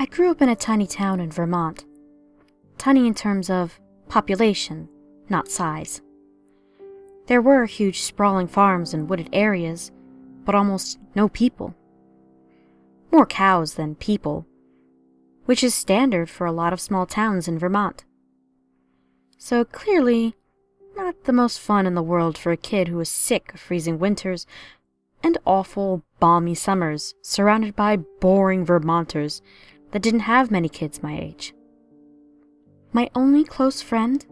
I grew up in a tiny town in Vermont. Tiny in terms of population, not size. There were huge sprawling farms and wooded areas, but almost no people. More cows than people, which is standard for a lot of small towns in Vermont. So clearly, not the most fun in the world for a kid who was sick of freezing winters and awful, balmy summers surrounded by boring Vermonters that didn't have many kids my age. My only close friend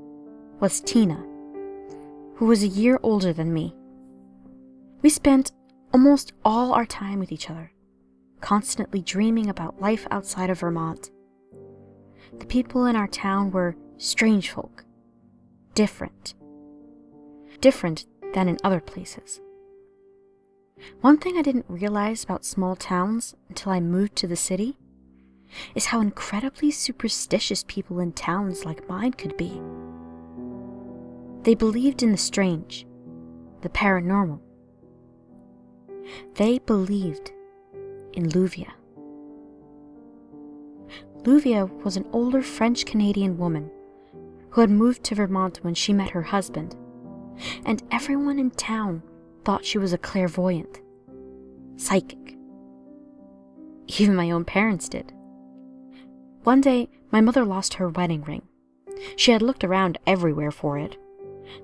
was Tina, who was a year older than me. We spent almost all our time with each other, constantly dreaming about life outside of Vermont. The people in our town were strange folk, different than in other places. One thing I didn't realize about small towns until I moved to the city is how incredibly superstitious people in towns like mine could be. They believed in the strange, the paranormal. They believed in Luvia. Luvia was an older French-Canadian woman who had moved to Vermont when she met her husband, and everyone in town thought she was a clairvoyant, psychic. Even my own parents did. One day, my mother lost her wedding ring. She had looked around everywhere for it.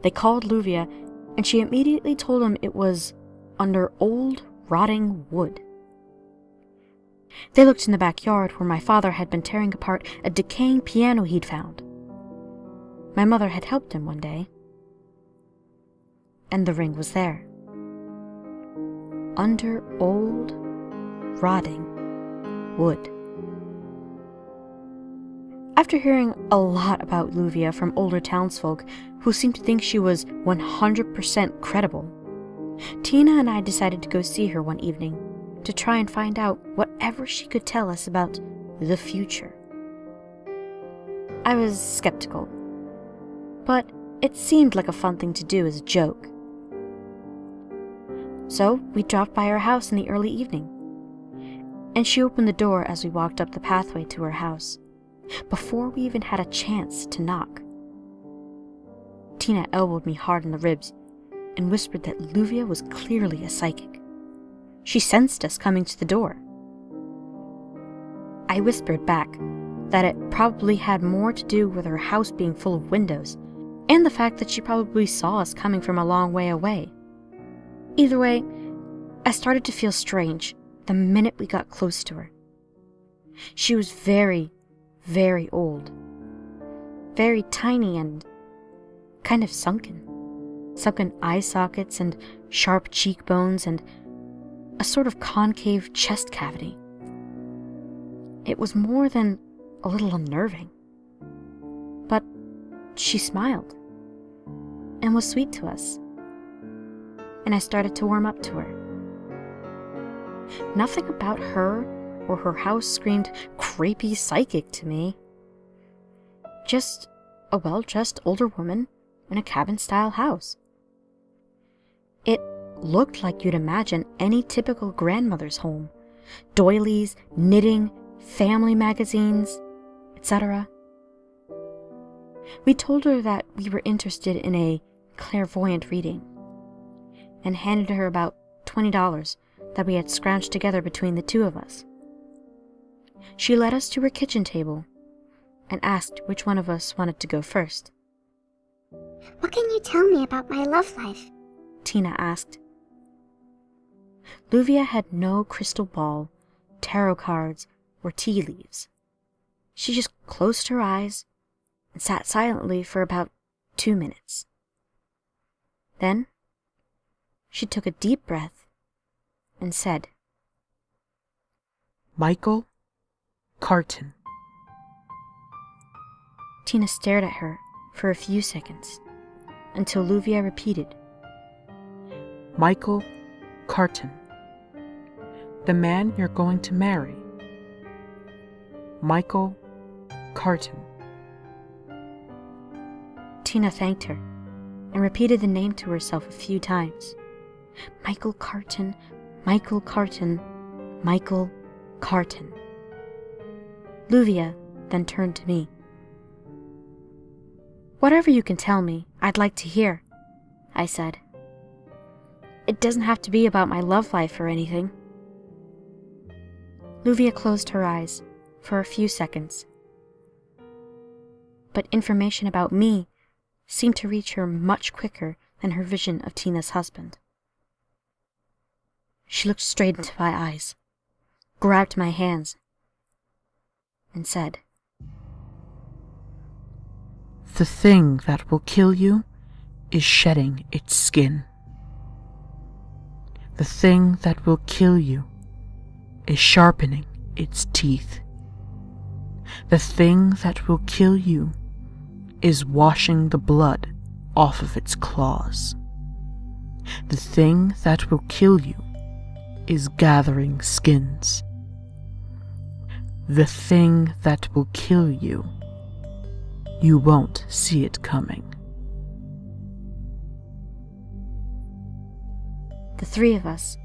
They called Luvia, and she immediately told them it was under old, rotting wood. They looked in the backyard where my father had been tearing apart a decaying piano he'd found. My mother had helped him one day, and the ring was there. Under old, rotting wood. After hearing a lot about Luvia from older townsfolk who seemed to think she was 100% credible, Tina and I decided to go see her one evening to try and find out whatever she could tell us about the future. I was skeptical, but it seemed like a fun thing to do as a joke. So we dropped by her house in the early evening, and she opened the door as we walked up the pathway to her house, before we even had a chance to knock. Tina elbowed me hard in the ribs and whispered that Luvia was clearly a psychic. She sensed us coming to the door. I whispered back that it probably had more to do with her house being full of windows, and the fact that she probably saw us coming from a long way away. Either way, I started to feel strange the minute we got close to her. She was very, very old. Very tiny and kind of sunken. Sunken eye sockets and sharp cheekbones and a sort of concave chest cavity. It was more than a little unnerving. But she smiled and was sweet to us, and I started to warm up to her. Nothing about her or her house screamed creepy psychic to me. Just a well-dressed older woman in a cabin-style house. It looked like you'd imagine any typical grandmother's home. Doilies, knitting, family magazines, etc. We told her that we were interested in a clairvoyant reading, and handed her about $20 that we had scrounged together between the two of us. She led us to her kitchen table and asked which one of us wanted to go first. "What can you tell me about my love life?" Tina asked. Luvia had no crystal ball, tarot cards, or tea leaves. She just closed her eyes and sat silently for about 2 minutes. Then she took a deep breath and said, "Michael Carton." Tina stared at her for a few seconds until Luvia repeated, "Michael Carton. The man you're going to marry. Michael Carton." Tina thanked her and repeated the name to herself a few times. Michael Carton, Michael Carton, Michael Carton. Luvia then turned to me. "Whatever you can tell me, I'd like to hear," I said. "It doesn't have to be about my love life or anything." Luvia closed her eyes for a few seconds. But information about me seemed to reach her much quicker than her vision of Tina's husband. She looked straight into my eyes, grabbed my hands, and said, "The thing that will kill you is shedding its skin. The thing that will kill you is sharpening its teeth. The thing that will kill you is washing the blood off of its claws. The thing that will kill you is gathering skins. The thing that will kill you, you won't see it coming." The three of us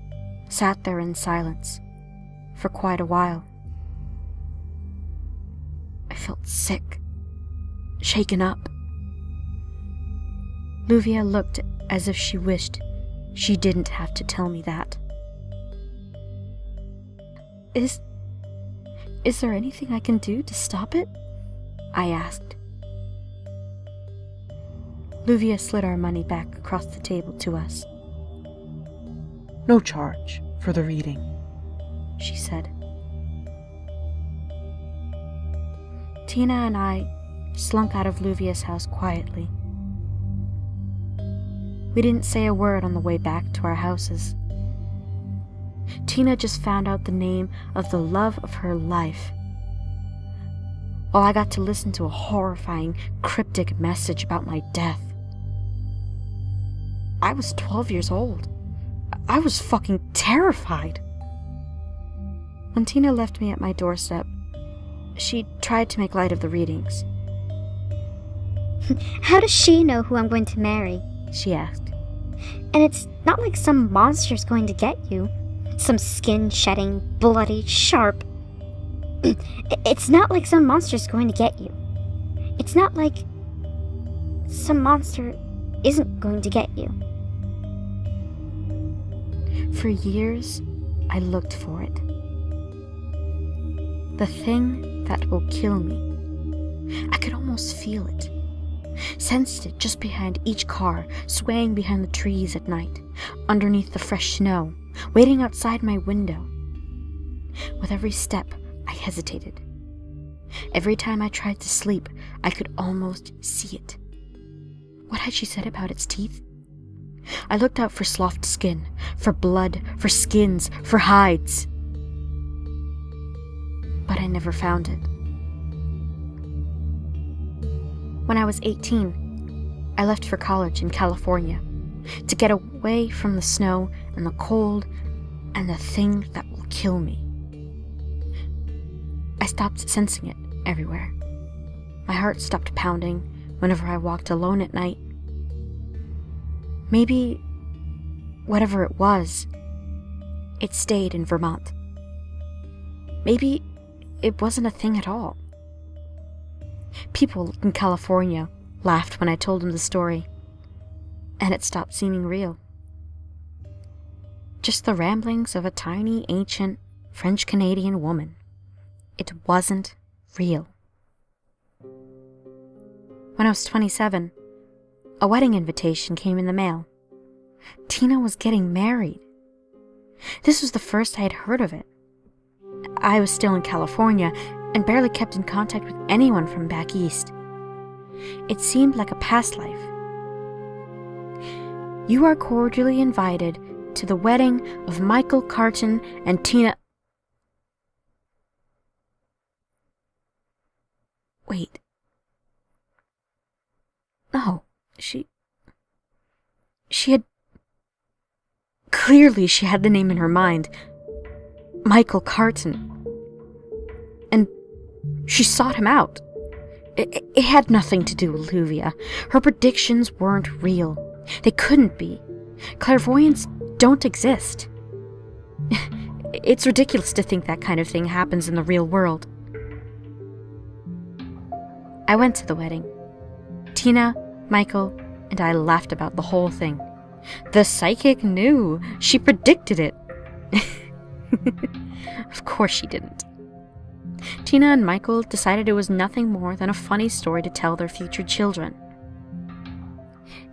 sat there in silence for quite a while. I felt sick, shaken up. Luvia looked as if she wished she didn't have to tell me that. Is there anything I can do to stop it?" I asked. Luvia slid our money back across the table to us. "No charge for the reading," she said. Tina and I slunk out of Luvia's house quietly. We didn't say a word on the way back to our houses. Tina just found out the name of the love of her life, while I got to listen to a horrifying, cryptic message about my death. I was 12 years old. I was fucking terrified. When Tina left me at my doorstep, she tried to make light of the readings. How does she know who I'm going to marry? She asked. And it's not like some monster's going to get you. Some skin-shedding, bloody, sharp. It's not like some monster's going to get you. It's not like some monster isn't going to get you. For years, I looked for it. The thing that will kill me. I could almost feel it. Sensed it just behind each car, swaying behind the trees at night, underneath the fresh snow, waiting outside my window. With every step, I hesitated. Every time I tried to sleep, I could almost see it. What had she said about its teeth? I looked out for soft skin, for blood, for skins, for hides. But I never found it. When I was 18, I left for college in California to get away from the snow and the cold and the thing that will kill me. I stopped sensing it everywhere. My heart stopped pounding whenever I walked alone at night. Maybe, whatever it was, it stayed in Vermont. Maybe it wasn't a thing at all. People in California laughed when I told them the story, and it stopped seeming real. Just the ramblings of a tiny, ancient French-Canadian woman. It wasn't real. When I was 27, a wedding invitation came in the mail. Tina was getting married. This was the first I had heard of it. I was still in California and barely kept in contact with anyone from back east. It seemed like a past life. You are cordially invited to the wedding of Michael Carton and Tina. Wait. No, she had... Clearly she had the name in her mind. Michael Carton. And she sought him out. It had nothing to do with Luvia. Her predictions weren't real. They couldn't be. Clairvoyants don't exist. It's ridiculous to think that kind of thing happens in the real world. I went to the wedding. Tina, Michael, and I laughed about the whole thing. The psychic knew. She predicted it. Of course she didn't. Tina and Michael decided it was nothing more than a funny story to tell their future children.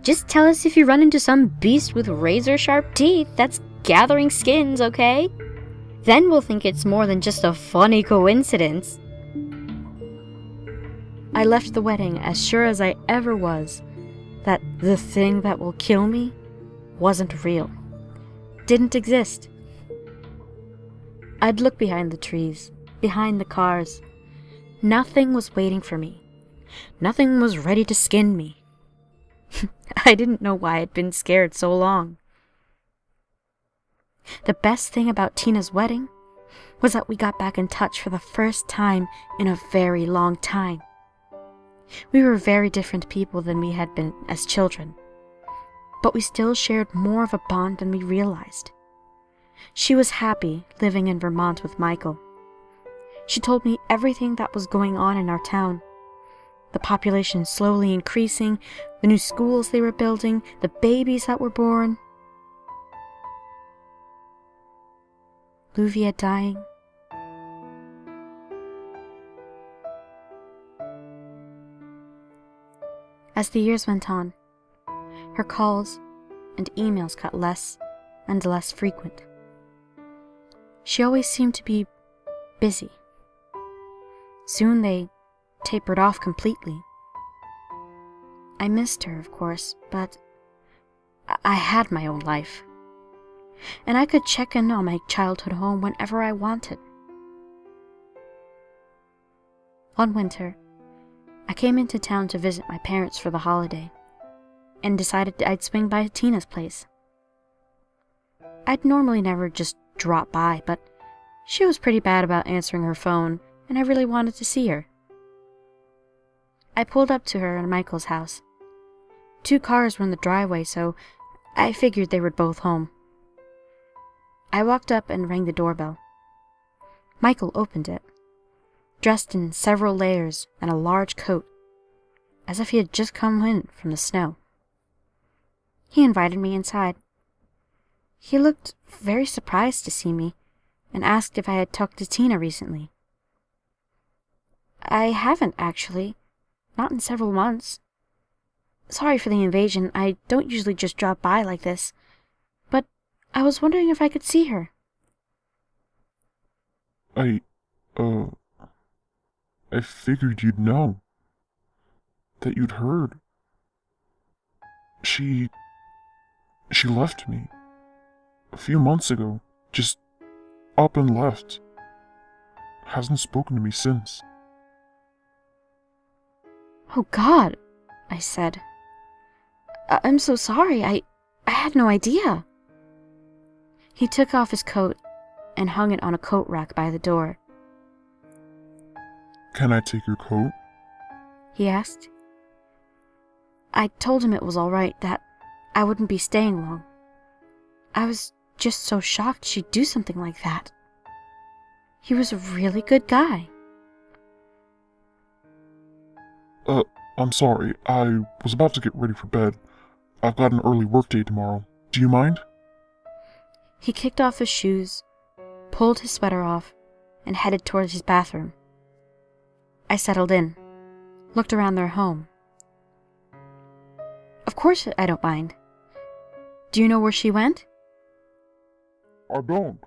Just tell us if you run into some beast with razor-sharp teeth that's gathering skins, okay? Then we'll think it's more than just a funny coincidence. I left the wedding as sure as I ever was that the thing that will kill me wasn't real. Didn't exist. I'd look behind the trees, behind the cars. Nothing was waiting for me. Nothing was ready to skin me. I didn't know why I'd been scared so long. The best thing about Tina's wedding was that we got back in touch for the first time in a very long time. We were very different people than we had been as children, but we still shared more of a bond than we realized. She was happy living in Vermont with Michael. She told me everything that was going on in our town. The population slowly increasing, the new schools they were building, the babies that were born. Luvia dying. As the years went on, her calls and emails got less and less frequent. She always seemed to be busy. Soon they tapered off completely. I missed her, of course, but I had my own life. And I could check in on my childhood home whenever I wanted. One winter, I came into town to visit my parents for the holiday, and decided I'd swing by Tina's place. I'd normally never just drop by, but she was pretty bad about answering her phone, and I really wanted to see her. I pulled up to her and Michael's house. 2 cars were in the driveway, so I figured they were both home. I walked up and rang the doorbell. Michael opened it, dressed in several layers and a large coat, as if he had just come in from the snow. He invited me inside. He looked very surprised to see me and asked if I had talked to Tina recently. I haven't, actually. Not in several months. Sorry for the invasion. I don't usually just drop by like this. But I was wondering if I could see her. I figured you'd know. That you'd heard. She left me. A few months ago. Just up and left. Hasn't spoken to me since. Oh, God, I said. I'm so sorry. I had no idea. He took off his coat and hung it on a coat rack by the door. Can I take your coat? He asked. I told him it was all right, that I wouldn't be staying long. I was just so shocked she'd do something like that. He was a really good guy. I'm sorry. I was about to get ready for bed. I've got an early workday tomorrow. Do you mind? He kicked off his shoes, pulled his sweater off, and headed towards his bathroom. I settled in, looked around their home. Of course I don't mind. Do you know where she went? I don't.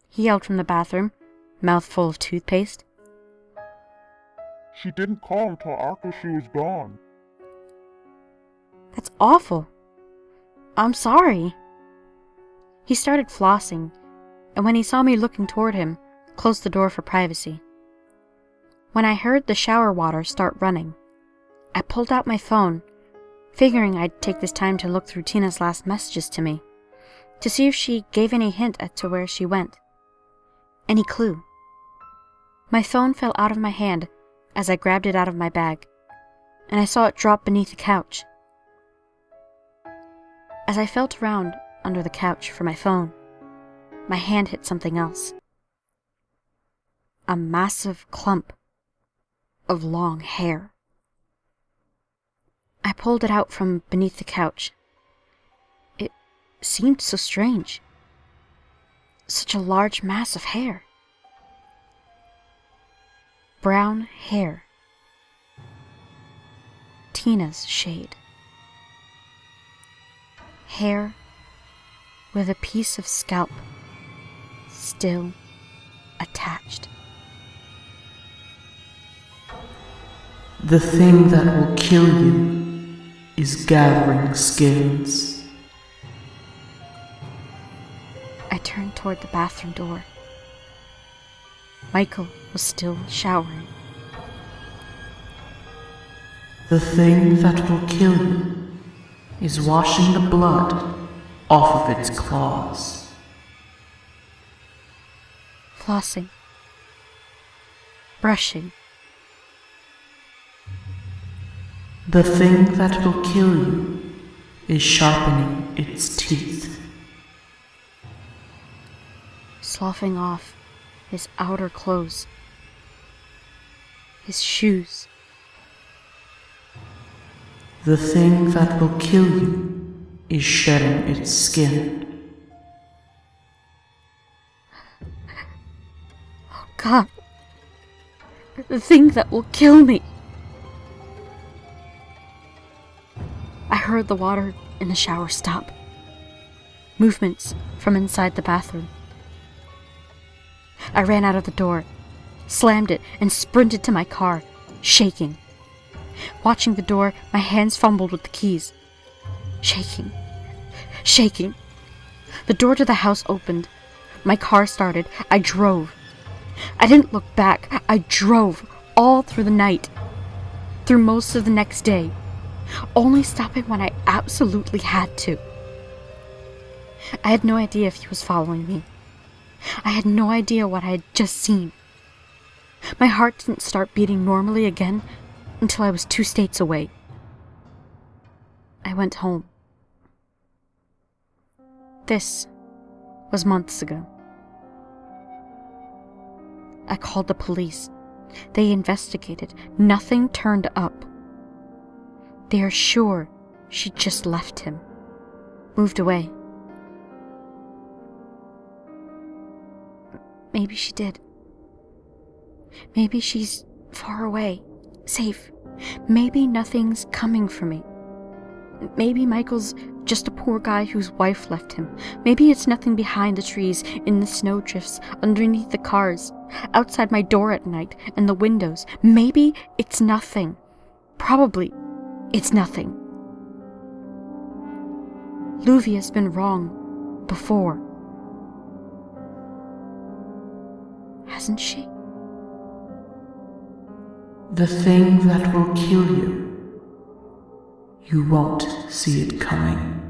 He yelled from the bathroom, mouth full of toothpaste. She didn't call until after she was gone. That's awful. I'm sorry. He started flossing, and when he saw me looking toward him, closed the door for privacy. When I heard the shower water start running, I pulled out my phone, figuring I'd take this time to look through Tina's last messages to me, to see if she gave any hint as to where she went. Any clue. My phone fell out of my hand as I grabbed it out of my bag, and I saw it drop beneath the couch. As I felt around under the couch for my phone, my hand hit something else. A massive clump. of long hair. I pulled it out from beneath the couch. It seemed so strange. Such a large mass of hair. Brown hair. Tina's shade. Hair with a piece of scalp still attached. The thing that will kill you is gathering skins. I turned toward the bathroom door. Michael was still showering. The thing that will kill you is washing the blood off of its claws. Flossing. Brushing. The thing that will kill you is sharpening its teeth. Sloughing off his outer clothes. His shoes. The thing that will kill you is shedding its skin. Oh God. The thing that will kill me. I heard the water in the shower stop. Movements from inside the bathroom. I ran out of the door, slammed it, and sprinted to my car, shaking. Watching the door, my hands fumbled with the keys. Shaking. Shaking. The door to the house opened. My car started. I drove. I didn't look back. I drove all through the night. Through most of the next day. Only stopping when I absolutely had to. I had no idea if he was following me. I had no idea what I had just seen. My heart didn't start beating normally again until I was 2 states away. I went home. This was months ago. I called the police. They investigated. Nothing turned up. They are sure she just left him. Moved away. Maybe she did. Maybe she's far away, safe. Maybe nothing's coming for me. Maybe Michael's just a poor guy whose wife left him. Maybe it's nothing behind the trees, in the snowdrifts, underneath the cars, outside my door at night, and the windows. Maybe it's nothing. Probably it's nothing. Luvia's been wrong before. Hasn't she? The thing that will kill you, you won't see it coming.